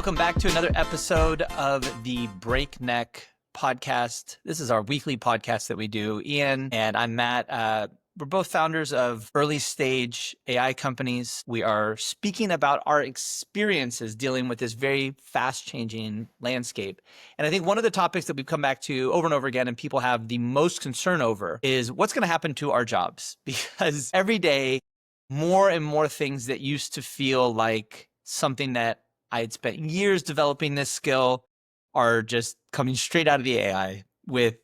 Welcome back to another episode of the Breakneck podcast. This is our weekly podcast that we do. Ian and I'm Matt. We're both founders of early stage AI companies. We are speaking about our experiences dealing with this very fast changing landscape. And I think one of the topics that we've come back to over and over again and people have the most concern over is what's going to happen to our jobs. Because every day, more and more things that used to feel like something that I had spent years developing this skill are just coming straight out of the AI with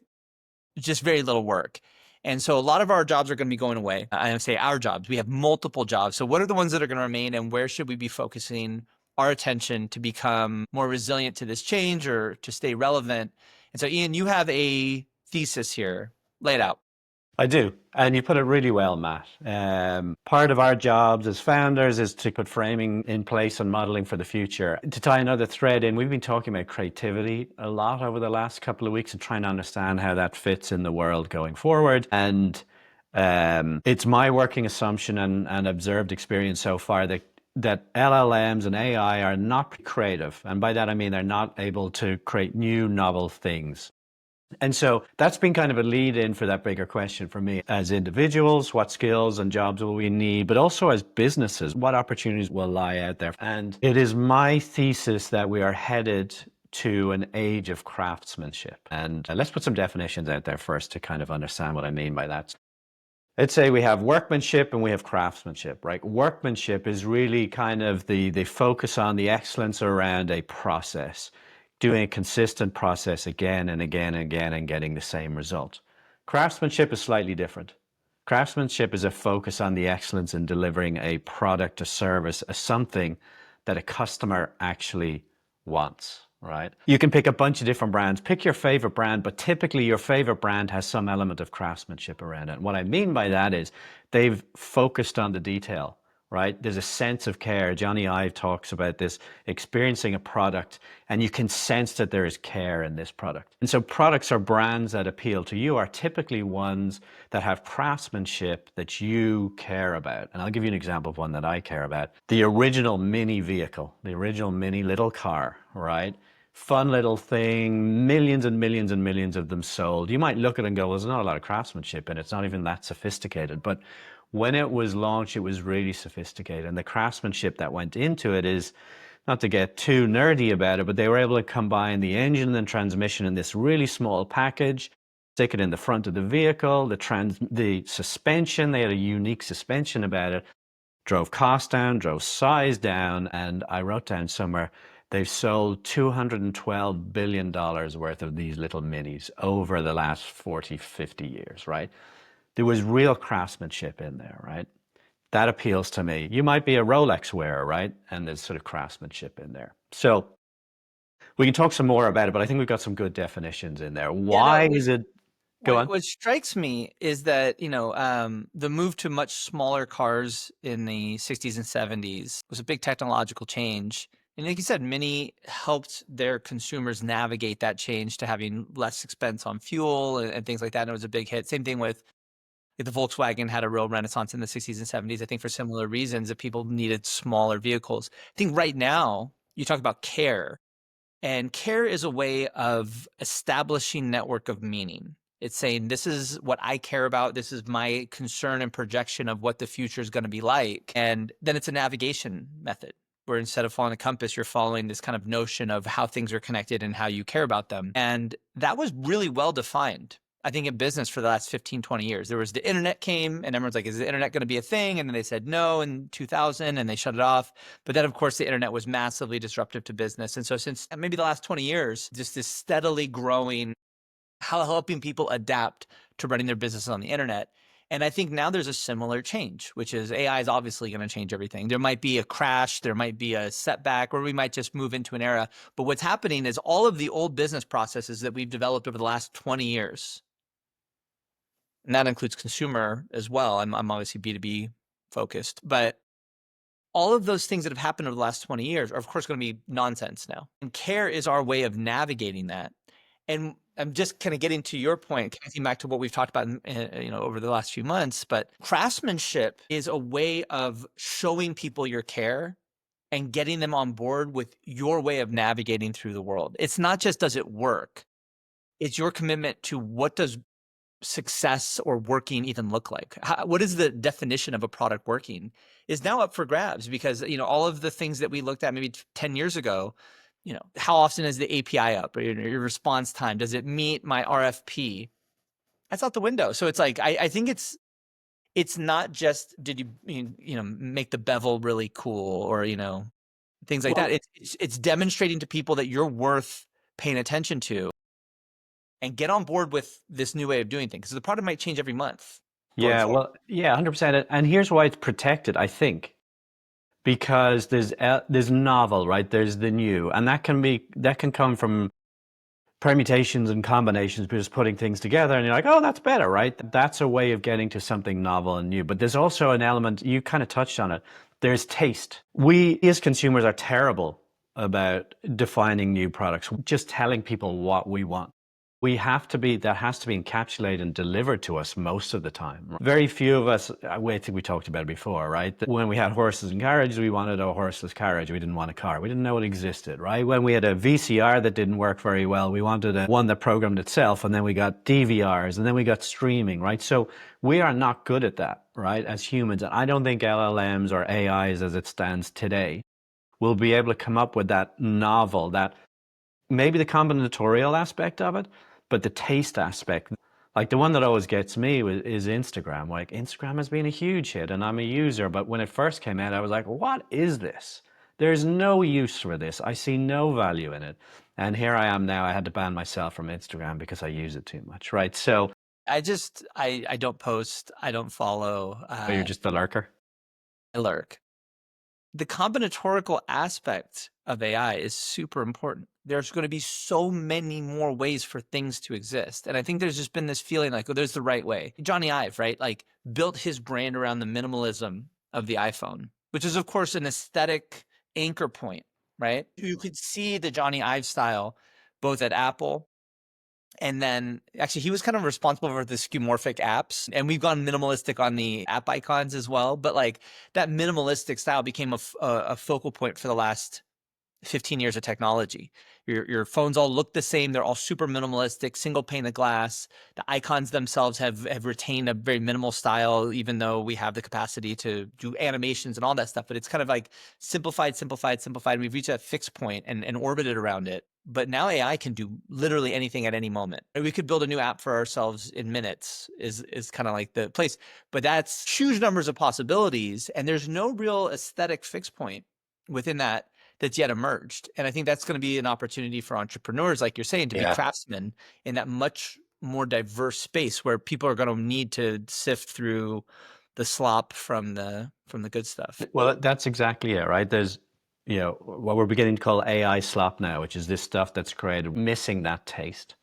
just very little work. And so a lot of our jobs are going to be going away. I say our jobs. We have multiple jobs. So what are the ones that are going to remain and where should we be focusing our attention to become more resilient to this change or to stay relevant? And so Ian, you have a thesis here. Lay it out. I do. And you put it really well, Matt. Part of our jobs as founders is to put framing in place and modeling for the future. To tie another thread in, we've been talking about creativity a lot over the last couple of weeks and trying to understand how that fits in the world going forward. And it's my working assumption and observed experience so far that LLMs and AI are not creative. And by that, I mean they're not able to create new, novel things. And so that's been kind of a lead in for that bigger question for me as individuals, what skills and jobs will we need, but also as businesses, what opportunities will lie out there. And it is my thesis that we are headed to an age of craftsmanship. And let's put some definitions out there first to kind of understand what I mean by that. Let's say we have workmanship and we have craftsmanship, right? Workmanship is really kind of the focus on the excellence around a process, doing a consistent process again and again and again and getting the same result. Craftsmanship is slightly different. Craftsmanship is a focus on the excellence in delivering a product, a service, a something that a customer actually wants, right? You can pick a bunch of different brands, pick your favorite brand, but typically your favorite brand has some element of craftsmanship around it. And what I mean by that is they've focused on the detail, right? There's a sense of care. Johnny Ive talks about this, experiencing a product, and you can sense that there is care in this product. And so products or brands that appeal to you are typically ones that have craftsmanship that you care about. And I'll give you an example of one that I care about. The original mini vehicle, the original mini little car, right? Fun little thing, millions and millions and millions of them sold. You might look at it and go, well, there's not a lot of craftsmanship in it. It's not even that sophisticated. But when it was launched, it was really sophisticated. And the craftsmanship that went into it is, not to get too nerdy about it, but they were able to combine the engine and transmission in this really small package, stick it in the front of the vehicle, the suspension, they had a unique suspension about it, drove cost down, drove size down, and I wrote down somewhere, they've sold $212 billion worth of these little minis over the last 40, 50 years, right? There was real craftsmanship in there, right? That appeals to me. You might be a Rolex wearer, right? And there's sort of craftsmanship in there. So we can talk some more about it, but I think we've got some good definitions in there. Why is it? Go on. What strikes me is that, the move to much smaller cars in the 60s and 70s was a big technological change. And like you said, Mini helped their consumers navigate that change to having less expense on fuel and things like that. And it was a big hit. Same thing with the Volkswagen had a real renaissance in the 60s and 70s, I think for similar reasons that people needed smaller vehicles. I think right now you talk about care, and care is a way of establishing network of meaning. It's saying, this is what I care about. This is my concern and projection of what the future is going to be like. And then it's a navigation method where instead of following a compass, you're following this kind of notion of how things are connected and how you care about them. And that was really well defined, I think, in business for the last 15, 20 years. There was the internet came and everyone's like, is the internet going to be a thing? And then they said no in 2000 and they shut it off. But then of course the internet was massively disruptive to business. And so since maybe the last 20 years, just this steadily growing, helping people adapt to running their business on the internet. And I think now there's a similar change, which is AI is obviously going to change everything. There might be a crash, there might be a setback, or we might just move into an era. But what's happening is all of the old business processes that we've developed over the last 20 years, and that includes consumer as well. I'm obviously B2B focused, but all of those things that have happened over the last 20 years are of course going to be nonsense now. And care is our way of navigating that. And I'm just kind of getting to your point, connecting back to what we've talked about, over the last few months. But craftsmanship is a way of showing people your care and getting them on board with your way of navigating through the world. It's not just does it work, it's your commitment to what does success or working even look like? What is the definition of a product working is now up for grabs because, all of the things that we looked at maybe 10 years ago, how often is the API up or your response time? Does it meet my RFP? That's out the window. So it's like, I think it's not just, did make the bevel really cool or, things like that. Well, It's demonstrating to people that you're worth paying attention to and get on board with this new way of doing things. So the product might change every month going yeah, forward. well, yeah, 100%. And here's why it's protected, I think, because there's novel, right? There's the new, and that can come from permutations and combinations, just putting things together, and you're like, oh, that's better, right? That's a way of getting to something novel and new. But there's also an element, you kind of touched on it. There's taste. We as consumers are terrible about defining new products, just telling people what we want. That has to be encapsulated and delivered to us most of the time. Very few of us, I think we talked about it before, right? That when we had horses and carriages, we wanted a horseless carriage. We didn't want a car. We didn't know it existed, right? When we had a VCR that didn't work very well, we wanted one that programmed itself, and then we got DVRs, and then we got streaming, right? So we are not good at that, right, as humans. And I don't think LLMs or AIs as it stands today will be able to come up with that novel, that maybe the combinatorial aspect of it, but the taste aspect. Like the one that always gets me is Instagram. Like Instagram has been a huge hit and I'm a user, but when it first came out, I was like, what is this? There's no use for this. I see no value in it. And here I am now. I had to ban myself from Instagram because I use it too much, right? So I don't post, I don't follow, you're just a lurker. I lurk. The combinatorial aspect of AI is super important. There's going to be so many more ways for things to exist. And I think there's just been this feeling like, oh, there's the right way. Johnny Ive, right? Like built his brand around the minimalism of the iPhone, which is of course an aesthetic anchor point, right? You could see the Johnny Ive style both at Apple and then actually he was kind of responsible for the skeuomorphic apps. And we've gone minimalistic on the app icons as well. But like that minimalistic style became a focal point for the last 15 years of technology. Your phones all look the same. They're all super minimalistic, single pane of glass. The icons themselves have retained a very minimal style, even though we have the capacity to do animations and all that stuff. But it's kind of like simplified, simplified, simplified. We've reached a fixed point and orbited around it. But now AI can do literally anything at any moment. We could build a new app for ourselves in minutes is kind of like the place. But that's huge numbers of possibilities. And there's no real aesthetic fixed point within that's yet emerged. And I think that's going to be an opportunity for entrepreneurs, like you're saying, to be Yeah. craftsmen in that much more diverse space where people are going to need to sift through the slop from the good stuff. Well, that's exactly it, right? There's, what we're beginning to call AI slop now, which is this stuff that's created missing that taste.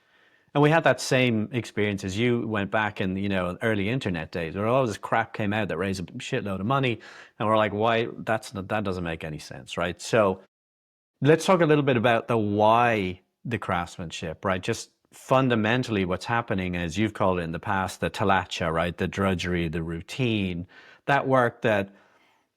And we had that same experience as you went back in, early internet days where all this crap came out that raised a shitload of money. And we're like, why? That doesn't make any sense, right? So let's talk a little bit about the why the craftsmanship, right? Just fundamentally what's happening, as you've called it in the past, the talacha, right? The drudgery, the routine, that work that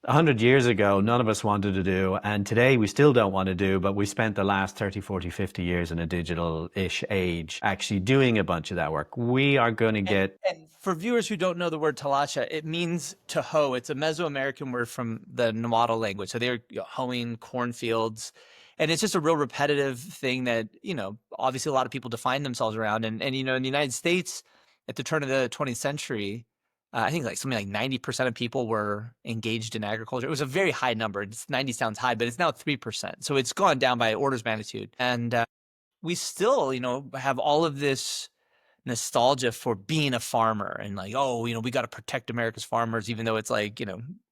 100 years ago, none of us wanted to do, and today we still don't want to do, but we spent the last 30, 40, 50 years in a digital-ish age actually doing a bunch of that work. We are going to get... And for viewers who don't know the word talacha, it means to hoe. It's a Mesoamerican word from the Nahuatl language. So they're hoeing cornfields. And it's just a real repetitive thing that, obviously a lot of people define themselves around. And in the United States, at the turn of the 20th century, I think like something like 90% of people were engaged in agriculture. It was a very high number. 90 sounds high, but it's now 3%. So it's gone down by orders of magnitude. And we still, have all of this nostalgia for being a farmer and like, oh, we got to protect America's farmers, even though it's like,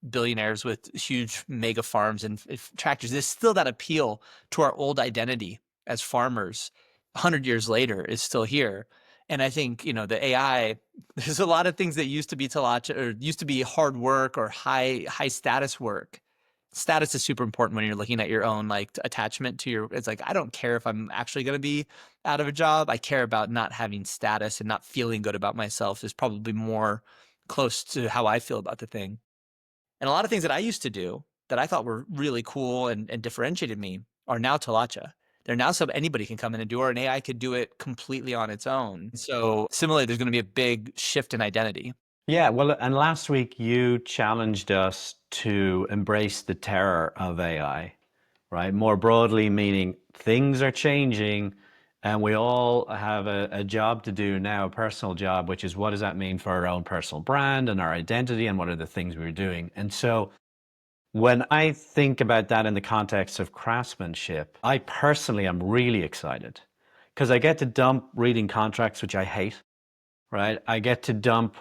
billionaires with huge mega farms and tractors. There's still that appeal to our old identity as farmers 100 years later is still here. And I think, the AI, there's a lot of things that used to be talacha or used to be hard work or high status work. Status is super important when you're looking at your own like attachment to it's like, I don't care if I'm actually going to be out of a job. I care about not having status and not feeling good about myself is probably more close to how I feel about the thing. And a lot of things that I used to do that I thought were really cool and differentiated me are now Talacha. They're now something anybody can come in and do, or an AI could do it completely on its own. So similarly, there's going to be a big shift in identity. Yeah, well, and last week you challenged us to embrace the terror of AI, right? More broadly, meaning things are changing and we all have a job to do now, a personal job, which is what does that mean for our own personal brand and our identity and what are the things we're doing? And so when I think about that in the context of craftsmanship, I personally am really excited because I get to dump reading contracts, which I hate, right? I get to dump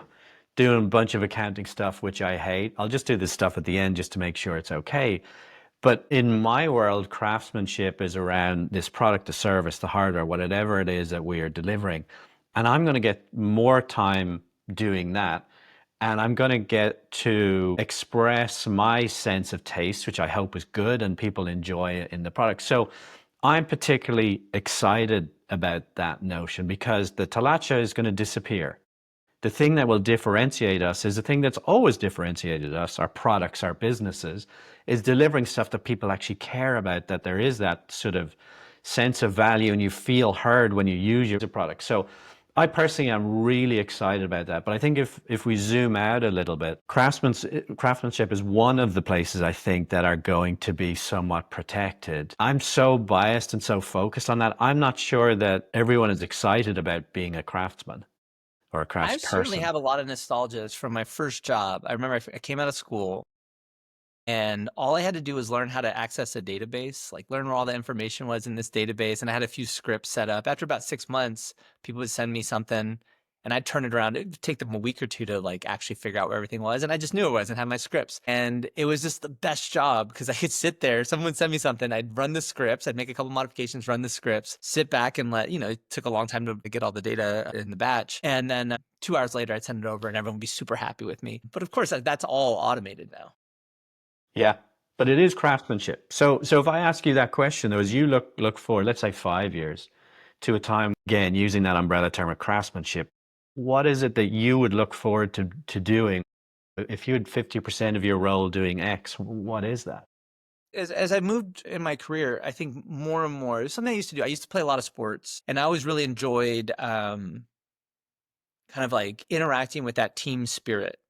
doing a bunch of accounting stuff, which I hate. I'll just do this stuff at the end just to make sure it's okay. But in my world, craftsmanship is around this product, the service, the hardware, whatever it is that we are delivering. And I'm going to get more time doing that. And I'm going to get to express my sense of taste, which I hope is good and people enjoy it in the product. So I'm particularly excited about that notion because the talacha is going to disappear. The thing that will differentiate us is the thing that's always differentiated us, our products, our businesses, is delivering stuff that people actually care about, that there is that sort of sense of value and you feel heard when you use your product. So I personally am really excited about that. But I think if we zoom out a little bit, craftsmanship is one of the places I think that are going to be somewhat protected. I'm so biased and so focused on that. I'm not sure that everyone is excited about being a craftsman or a I certainly craftsperson. have a lot of nostalgia from my first job. I remember I came out of school and all I had to do was learn how to access a database, like learn where all the information was in this database. And I had a few scripts set up. After about 6 months, people would send me something and I'd turn it around. It'd take them a week or two to like actually figure out where everything was. And I just knew it was and had my scripts. And it was just the best job because I could sit there. Someone would send me something. I'd run the scripts. I'd make a couple modifications, run the scripts, sit back and it took a long time to get all the data in the batch. And then 2 hours later, I'd send it over and everyone would be super happy with me. But of course, that's all automated now. Yeah, but it is craftsmanship. So if I ask you that question, though, as you look forward, let's say 5 years to a time, again, using that umbrella term of craftsmanship, what is it that you would look forward to doing? If you had 50% of your role doing X, what is that? As I moved in my career, I think more and more, it was something I used to do. I used to play a lot of sports and I always really enjoyed kind of like interacting with that team spirit.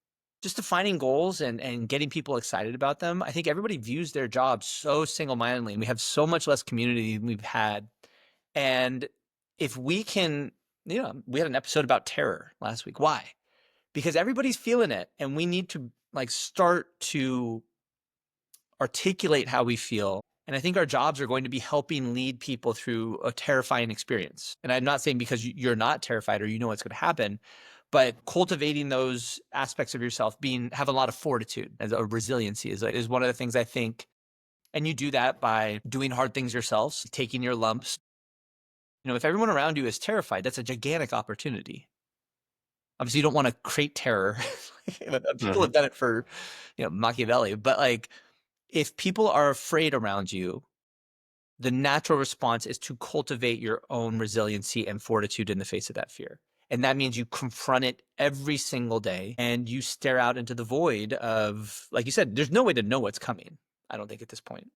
Just defining goals and getting people excited about them. I think everybody views their job so single-mindedly and we have so much less community than we've had. And if we can, we had an episode about terror last week. Why? Because everybody's feeling it and we need to like start to articulate how we feel. And I think our jobs are going to be helping lead people through a terrifying experience. And I'm not saying because you're not terrified or you know what's going to happen, but cultivating those aspects of yourself, have a lot of fortitude as a resiliency is one of the things I think. And you do that by doing hard things yourselves, taking your lumps. If everyone around you is terrified, that's a gigantic opportunity. Obviously, you don't want to create terror. People have done it for, Machiavelli, but like if people are afraid around you, the natural response is to cultivate your own resiliency and fortitude in the face of that fear. And that means you confront it every single day and you stare out into the void of, like you said, there's no way to know what's coming, I don't think, at this point.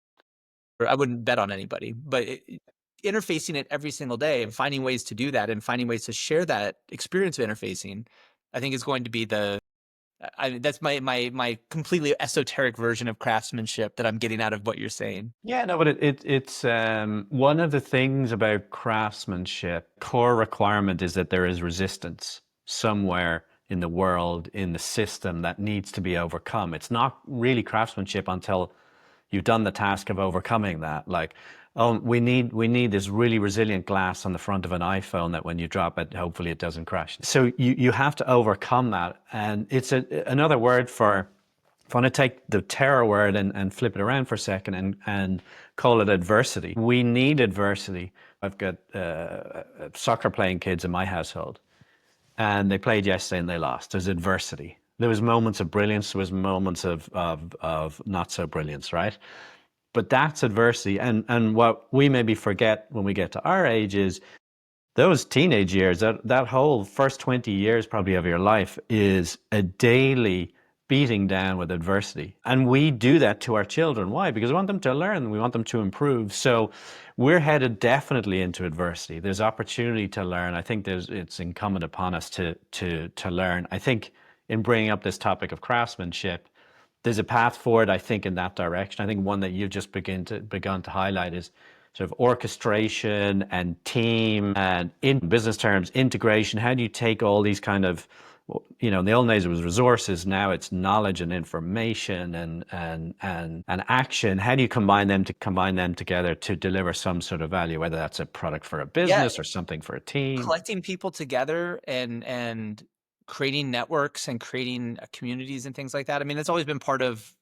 Or I wouldn't bet on anybody, but interfacing it every single day and finding ways to do that and finding ways to share that experience of interfacing, I think is going to be that's my completely esoteric version of craftsmanship that I'm getting out of what you're saying. Yeah, no, but it's one of the things about craftsmanship, core requirement is that there is resistance somewhere in the world, in the system that needs to be overcome. It's not really craftsmanship until you've done the task of overcoming that. Like, oh, we need this really resilient glass on the front of an iPhone that when you drop it, hopefully it doesn't crash. So you have to overcome that. And it's another word for, if I want to take the terror word and flip it around for a second and call it adversity. We need adversity. I've got soccer playing kids in my household and they played yesterday and they lost. There's adversity. There was moments of brilliance. There was moments of not so brilliance, right? But that's adversity. And what we maybe forget when we get to our age is those teenage years, that whole first 20 years probably of your life is a daily beating down with adversity. And we do that to our children. Why? Because we want them to learn, we want them to improve. So we're headed definitely into adversity. There's opportunity to learn. I think it's incumbent upon us to learn. I think in bringing up this topic of craftsmanship, there's a path forward, I think, in that direction. I think one that you've just begun to highlight is sort of orchestration and team and, in business terms, integration. How do you take all these kind of, in the old days it was resources, now it's knowledge and information and action. How do you combine them together to deliver some sort of value, whether that's a product for a Yeah, business or something for a team? collecting people together and creating networks and creating communities and things like that. I mean, it's always been part of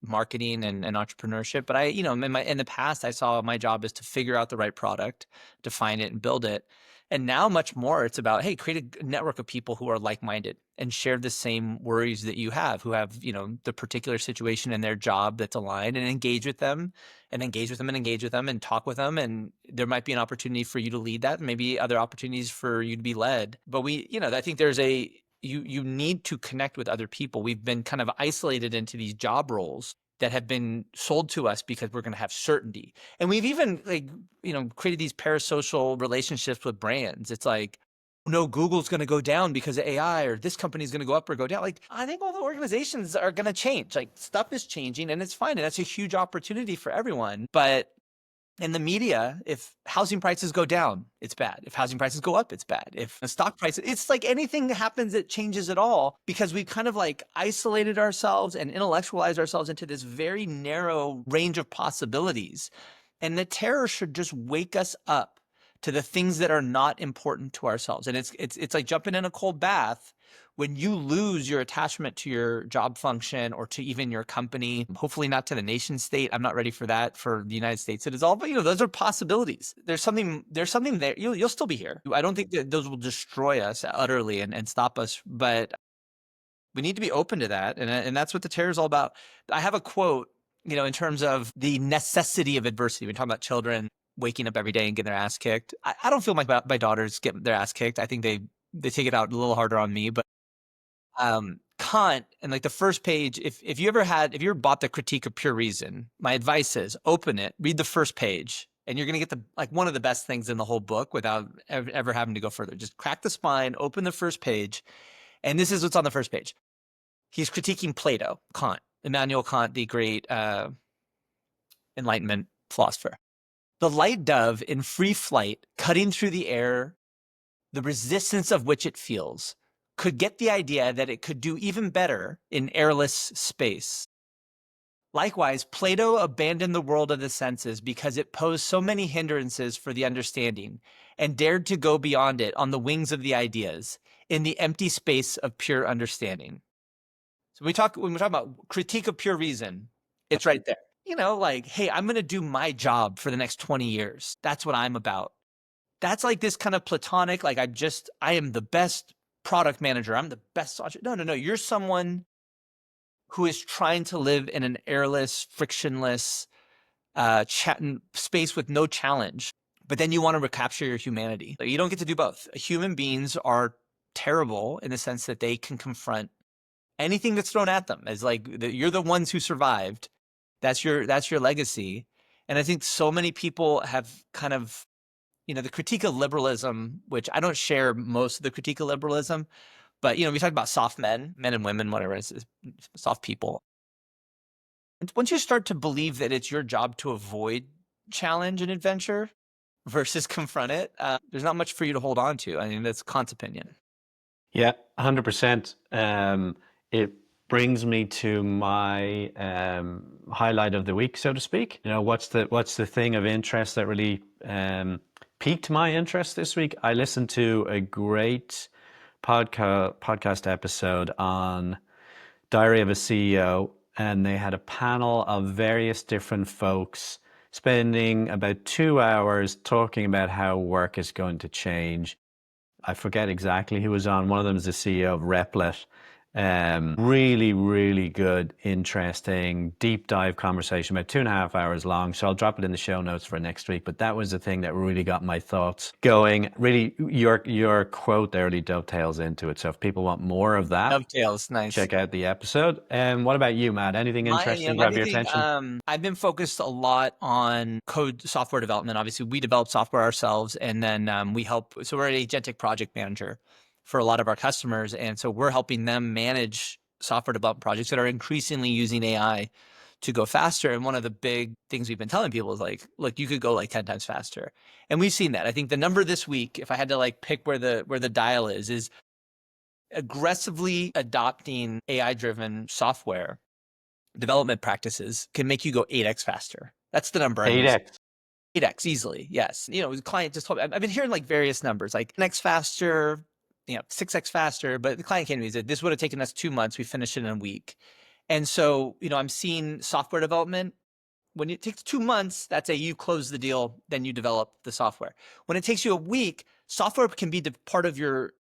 marketing and entrepreneurship. But in the past, I saw my job is to figure out the right product, define it, and build it. And now much more, it's about, hey, create a network of people who are like-minded and share the same worries that you have, who have, the particular situation in their job that's aligned, and engage with them and engage with them and engage with them and talk with them. And there might be an opportunity for you to lead that, and maybe other opportunities for you to be led. But I think there's you need to connect with other people. We've been kind of isolated into these job roles that have been sold to us because we're going to have certainty. And we've even created these parasocial relationships with brands. It's like, no, Google's going to go down because of AI, or this company's going to go up or go down. Like, I think all the organizations are going to change. Like, stuff is changing, and it's fine. And that's a huge opportunity for everyone. But in the media, if housing prices go down, it's bad. If housing prices go up, it's bad. If the stock prices, it's like anything that happens that changes it all, because we've kind of like isolated ourselves and intellectualized ourselves into this very narrow range of possibilities. And the terror should just wake us up to the things that are not important to ourselves. And it's like jumping in a cold bath. When you lose your attachment to your job function or to even your company, hopefully not to the nation state. I'm not ready for that for the United States. It is all, but those are possibilities. There's something there. You'll still be here. I don't think that those will destroy us utterly and stop us, but we need to be open to that. And that's what the terror is all about. I have a quote, in terms of the necessity of adversity. We're talking about children waking up every day and getting their ass kicked. I don't feel like my daughters get their ass kicked. I think they take it out a little harder on me, but Kant, and like the first page, if you ever bought the Critique of Pure Reason, my advice is open it, read the first page, and you're going to get one of the best things in the whole book without ever having to go further. Just crack the spine, open the first page, and this is what's on the first page. He's critiquing Plato, Kant, Immanuel Kant, the great Enlightenment philosopher. The light dove in free flight, cutting through the air, the resistance of which it feels, could get the idea that it could do even better in airless space. Likewise, Plato abandoned the world of the senses because it posed so many hindrances for the understanding, and dared to go beyond it on the wings of the ideas, in the empty space of pure understanding. So when we talk about Critique of Pure Reason, it's right there. Like, hey, I'm going to do my job for the next 20 years. That's what I'm about. That's like this kind of platonic, like I am the best product manager. I'm the best. No. You're someone who is trying to live in an airless, frictionless space with no challenge. But then you want to recapture your humanity. You don't get to do both. Human beings are terrible in the sense that they can confront anything that's thrown at them. As like you're the ones who survived. That's your legacy. And I think so many people have kind of, the critique of liberalism, which I don't share most of the critique of liberalism, but, we talk about soft men and women, whatever, it's soft people. And once you start to believe that it's your job to avoid challenge and adventure versus confront it, there's not much for you to hold on to. I mean, that's Kant's opinion. Yeah, 100%. It brings me to my highlight of the week, so to speak. What's the thing of interest that really piqued my interest this week? I listened to a great podcast episode on Diary of a CEO, and they had a panel of various different folks spending about 2 hours talking about how work is going to change. I forget exactly who was on. One of them is the CEO of Replit. Really, really good, interesting, deep dive conversation, about 2.5 hours long. So I'll drop it in the show notes for next week. But that was the thing that really got my thoughts going. Really, your quote there really dovetails into it. So if people want more of that, Dovetails, nice. check out the episode. And what about you, Matt? Anything interesting grab your Anything, attention? I've been focused a lot on code software development. Obviously, we develop software ourselves, and then we help. So we're an agentic project manager for a lot of our customers, and so we're helping them manage software development projects that are increasingly using AI to go faster. And one of the big things we've been telling people is like, look, you could go like 10 times faster, and we've seen that. I think the number this week, if I had to like pick where the dial is aggressively adopting AI-driven software development practices can make you go 8x faster. That's the number I'm using. 8x. 8x easily, yes. The client just told me, I've been hearing like various numbers, like 10x faster, 6x faster, but the client came to me and said, this would have taken us 2 months. We finished it in a week. And so, I'm seeing software development. When it takes 2 months, that's you close the deal, then you develop the software. When it takes you a week, software can be part of your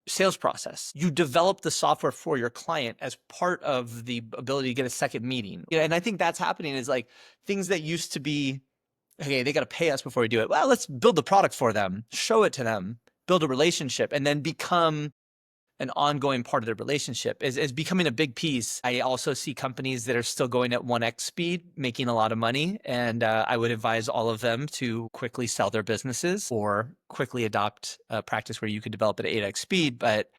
sales process. You develop the software for your client as part of the ability to get a second meeting. And I think that's happening is like things that used to be, okay, they got to pay us before we do it. Well, let's build the product for them, show it to them, build a relationship, and then become an ongoing part of the relationship is becoming a big piece. I also see companies that are still going at 1x speed, making a lot of money. And I would advise all of them to quickly sell their businesses or quickly adopt a practice where you could develop at 8x speed. But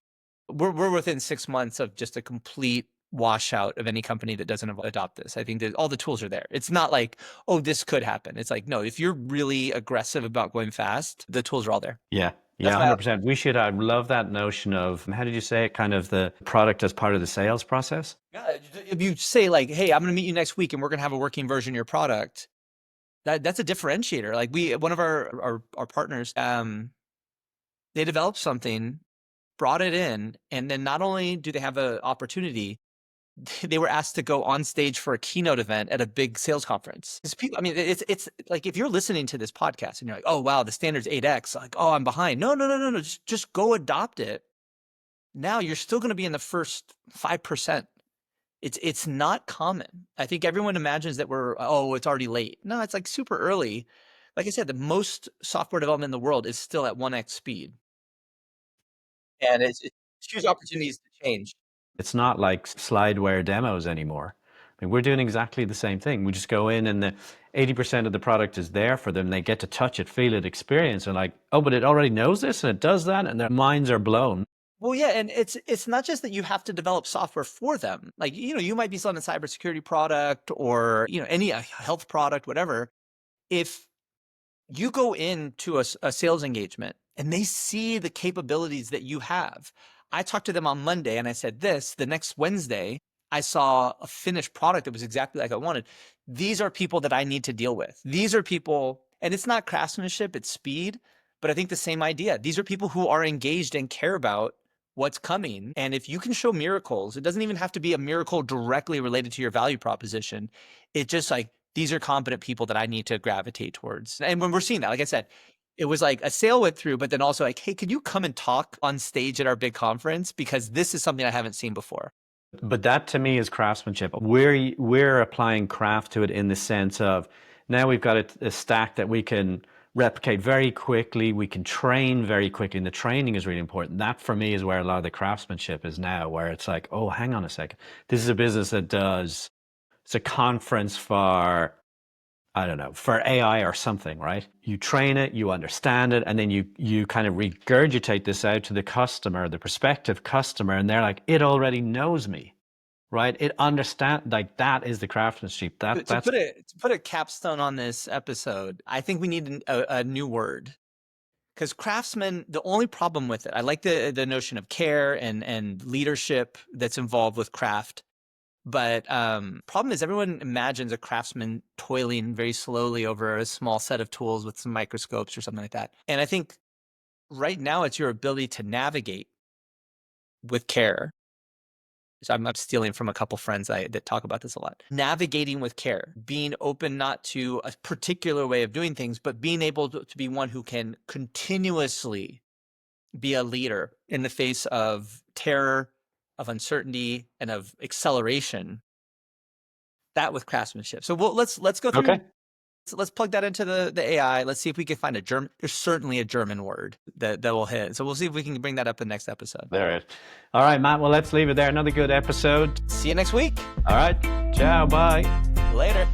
we're within 6 months of just a complete washout of any company that doesn't adopt this. I think that all the tools are there. It's not like, oh, this could happen. It's like, no, if you're really aggressive about going fast, the tools are all there. Yeah. Yeah, That's why 100%. I love that notion of, how did you say it? Kind of the product as part of the sales process. Yeah, if you say like, hey, I'm going to meet you next week and we're going to have a working version of your product, that's a differentiator. Like one of our partners, they developed something, brought it in, and then not only do they have an opportunity, they were asked to go on stage for a keynote event at a big sales conference. Because people, I mean, it's like if you're listening to this podcast and you're like, oh wow, the standard's 8x, like, oh, I'm behind. No, just go adopt it. Now you're still going to be in the first 5%. It's not common. I think everyone imagines that it's already late. No, it's like super early. Like I said, the most software development in the world is still at 1x speed. And it's huge opportunities to change. It's not like slideware demos anymore. I mean, we're doing exactly the same thing. We just go in and the 80% of the product is there for them. They get to touch it, feel it, experience, and like, oh, but it already knows this and it does that, and their minds are blown. Well, yeah, and it's not just that you have to develop software for them. Like, you might be selling a cybersecurity product or, any health product, whatever. If you go into a sales engagement and they see the capabilities that you have. I talked to them on Monday and I said this, the next Wednesday, I saw a finished product that was exactly like I wanted. These are people that I need to deal with. These are people, and it's not craftsmanship, it's speed, but I think the same idea. These are people who are engaged and care about what's coming. And if you can show miracles, it doesn't even have to be a miracle directly related to your value proposition. It's just like, these are competent people that I need to gravitate towards. And when we're seeing that, like I said, it was like a sale went through, but then also like, hey, could you come and talk on stage at our big conference? Because this is something I haven't seen before. But that to me is craftsmanship. We're applying craft to it in the sense of now we've got a stack that we can replicate very quickly. We can train very quickly, and the training is really important. That for me is where a lot of the craftsmanship is now, where it's like, oh, hang on a second. This is a business that does, it's a conference for, I don't know, for AI or something, right? You train it, you understand it, and then you kind of regurgitate this out to the customer, the prospective customer, and they're like, it already knows me, right? It understand, like, that is the craftsmanship. To put a capstone on this episode, I think we need a new word. Because craftsman, the only problem with it, I like the notion of care and leadership that's involved with craft. But problem is everyone imagines a craftsman toiling very slowly over a small set of tools with some microscopes or something like that. And I think right now it's your ability to navigate with care. So I'm stealing from a couple friends that talk about this a lot. Navigating with care, being open not to a particular way of doing things, but being able to be one who can continuously be a leader in the face of terror, of uncertainty and of acceleration. That with craftsmanship. So let's go through. Okay. So let's plug that into the AI. Let's see if we can find a German. There's certainly a German word that will hit. So we'll see if we can bring that up in the next episode. There it is. All right, Matt. Well, let's leave it there. Another good episode. See you next week. All right. Ciao. Bye. Later.